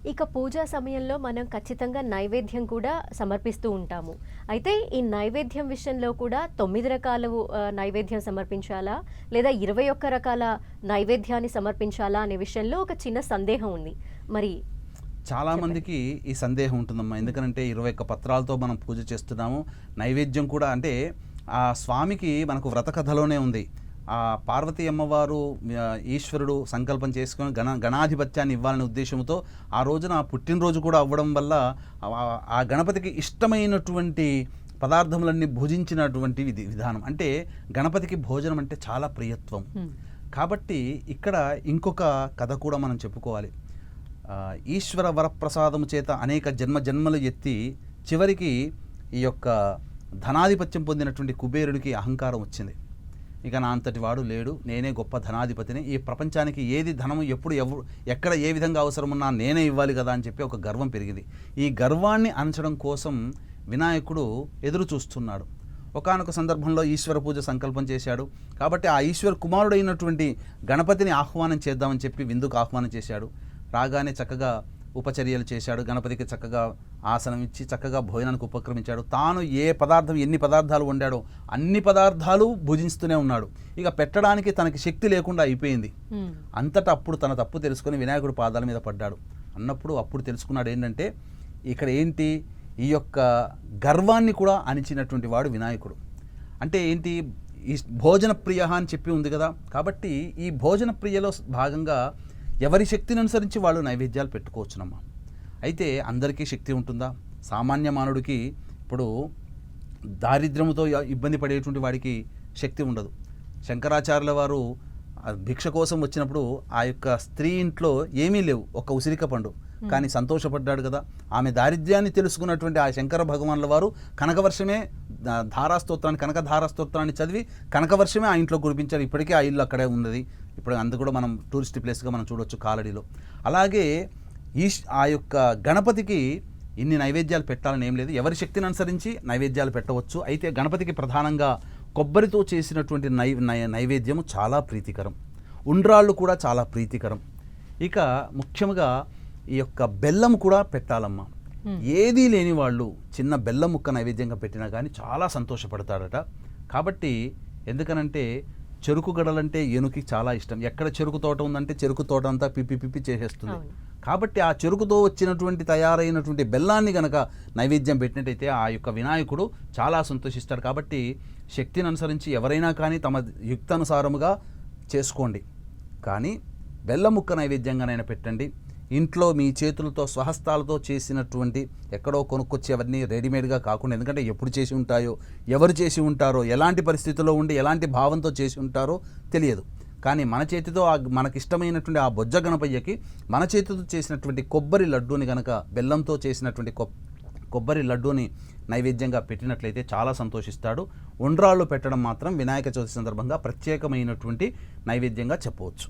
ఇక పూజా సమయంలో మనం ఖచ్చితంగా నైవేద్యం కూడా సమర్పిస్తూ ఉంటాము. అయితే ఈ నైవేద్యం విషయంలో కూడా 9 రకాలు నైవేద్యం సమర్పించాలా? లేదా 21 రకాల నైవేద్యాన్ని సమర్పించాలా అనే విషయంలో ఒక చిన్న సందేహం ఉంది. మరి చాలామందికి ఈ సందేహం ఉంటుందమ్మా. ఎందుకంటే 21 పత్రాలతో మనం పూజ చేస్తున్నాము. నైవేద్యం కూడా అంటే ఆ స్వామికి మనకు వ్రత కథలోనే ఉంది. ఆ పార్వతీ అమ్మవారు ఈశ్వరుడు సంకల్పం చేసుకొని గణాధిపత్యాన్ని ఇవ్వాలనే ఉద్దేశంతో ఆ రోజున పుట్టినరోజు కూడా అవ్వడం వల్ల ఆ గణపతికి ఇష్టమైనటువంటి పదార్థములన్నీ భుజించినటువంటి విధానం. అంటే గణపతికి భోజనం అంటే చాలా ప్రియత్వం. కాబట్టి ఇక్కడ ఇంకొక కథ కూడా మనం చెప్పుకోవాలి. ఈశ్వర వరప్రసాదము చేత అనేక జన్మలు ఎత్తి చివరికి ఈ యొక్క ధనాధిపత్యం పొందినటువంటి కుబేరుడికి అహంకారం వచ్చింది. ఇక నా అంతటి వాడు లేడు, నేనే గొప్ప ధనాధిపతిని, ఈ ప్రపంచానికి ఏది ధనము ఎప్పుడు ఎక్కడ ఏ విధంగా అవసరమున్నా నేనే ఇవ్వాలి కదా అని చెప్పి ఒక గర్వం పెరిగింది. ఈ గర్వాన్ని అణచడం కోసం వినాయకుడు ఎదురు చూస్తున్నాడు. ఒకానొక సందర్భంలో ఈశ్వర పూజ సంకల్పం చేశాడు. కాబట్టి ఆ ఈశ్వర కుమారుడైనటువంటి గణపతిని ఆహ్వానం చేద్దామని చెప్పి విందుకు ఆహ్వానం చేశాడు. రాగానే చక్కగా ఉపచర్యలు చేశాడు. గణపతికి చక్కగా ఆసనం ఇచ్చి చక్కగా భోజనానికి ఉపక్రమించాడు. తాను ఎన్ని పదార్థాలు వండాడో అన్ని పదార్థాలు భుజిస్తూనే ఉన్నాడు. ఇక పెట్టడానికి తనకి శక్తి లేకుండా అయిపోయింది. అంతటా అప్పుడు తన తప్పు తెలుసుకొని వినాయకుడి పాదాల మీద పడ్డాడు. అప్పుడు తెలుసుకున్నాడు ఏంటంటే ఇక్కడ ఏంటి, ఈ యొక్క గర్వాన్ని కూడా అణిచినటువంటి వాడు వినాయకుడు. అంటే ఏంటి, ఈ భోజన ప్రియ అని చెప్పి ఉంది కదా. కాబట్టి ఈ భోజన ప్రియలో భాగంగా ఎవరి శక్తిని అనుసరించి వాళ్ళు నైవేద్యాలు పెట్టుకోవచ్చునమ్మా. అయితే అందరికీ శక్తి ఉంటుందా? సామాన్య మానవుడికి ఇప్పుడు దారిద్ర్యముతో ఇబ్బంది పడేటువంటి వాడికి శక్తి ఉండదు. శంకరాచార్యుల వారు భిక్ష కోసం వచ్చినప్పుడు ఆ యొక్క స్త్రీ ఇంట్లో ఏమీ లేవు, ఒక ఉసిరిక పండు, కానీ సంతోషపడ్డాడు కదా. ఆమె దారిద్ర్యాన్ని తెలుసుకున్నటువంటి ఆ శంకర భగవాన్ల వారు కనకవర్షమే కనక ధారాస్తోత్రాన్ని చదివి కనకవర్షమే ఆ ఇంట్లో కురిపించారు. ఇప్పటికీ ఆ ఇల్లు అక్కడే ఉన్నది. ఇప్పుడు అందు కూడా మనం టూరిస్ట్ ప్లేస్గా మనం చూడవచ్చు కాలడీలో. అలాగే ఆ యొక్క గణపతికి ఇన్ని నైవేద్యాలు పెట్టాలని ఏం లేదు, ఎవరి శక్తిని అనుసరించి నైవేద్యాలు పెట్టవచ్చు. అయితే గణపతికి ప్రధానంగా కొబ్బరితో చేసినటువంటి నైవేద్యము చాలా ప్రీతికరం. ఉండ్రాళ్ళు కూడా చాలా ప్రీతికరం. ఇక ముఖ్యంగా ఈ యొక్క బెల్లం కూడా పెట్టాలమ్మా. ఏదీ లేని వాళ్ళు చిన్న బెల్లం ముక్క నైవేద్యంగా పెట్టినా కానీ చాలా సంతోషపడతాడట. కాబట్టి ఎందుకనంటే చెరుకు గడలంటే ఏనుకి చాలా ఇష్టం. ఎక్కడ చెరుకు తోట ఉందంటే చెరుకు తోట అంతా పిప్పి చేసేస్తుంది. కాబట్టి ఆ చెరుకుతో వచ్చినటువంటి తయారైనటువంటి బెల్లాన్ని గనక నైవేద్యం పెట్టినట్టయితే ఆ యొక్క వినాయకుడు చాలా సంతోషిస్తాడు. కాబట్టి శక్తిని అనుసరించి ఎవరైనా కానీ తమ యుక్తానుసారముగా చేసుకోండి. కానీ బెల్లం ముక్క నైవేద్యంగానైనా పెట్టండి. ఇంట్లో మీ చేతులతో స్వహస్తాలతో చేసినటువంటి, ఎక్కడో కొనుక్కొచ్చి అవన్నీ రెడీమేడ్గా కాకుండా, ఎందుకంటే ఎప్పుడు చేసి ఉంటాయో, ఎవరు చేసి ఉంటారో, ఎలాంటి పరిస్థితుల్లో ఉండి ఎలాంటి భావంతో చేసి ఉంటారో తెలియదు. కానీ మన చేతితో మనకిష్టమైనటువంటి ఆ బొజ్జ గణపయ్యకి మన చేతితో చేసినటువంటి కొబ్బరి లడ్డూని కనుక బెల్లంతో చేసినటువంటి కొబ్బరి లడ్డూని నైవేద్యంగా పెట్టినట్లయితే చాలా సంతోషిస్తాడు. ఉండ్రాళ్ళు పెట్టడం మాత్రం వినాయక చవితి సందర్భంగా ప్రత్యేకమైనటువంటి నైవేద్యంగా చెప్పవచ్చు.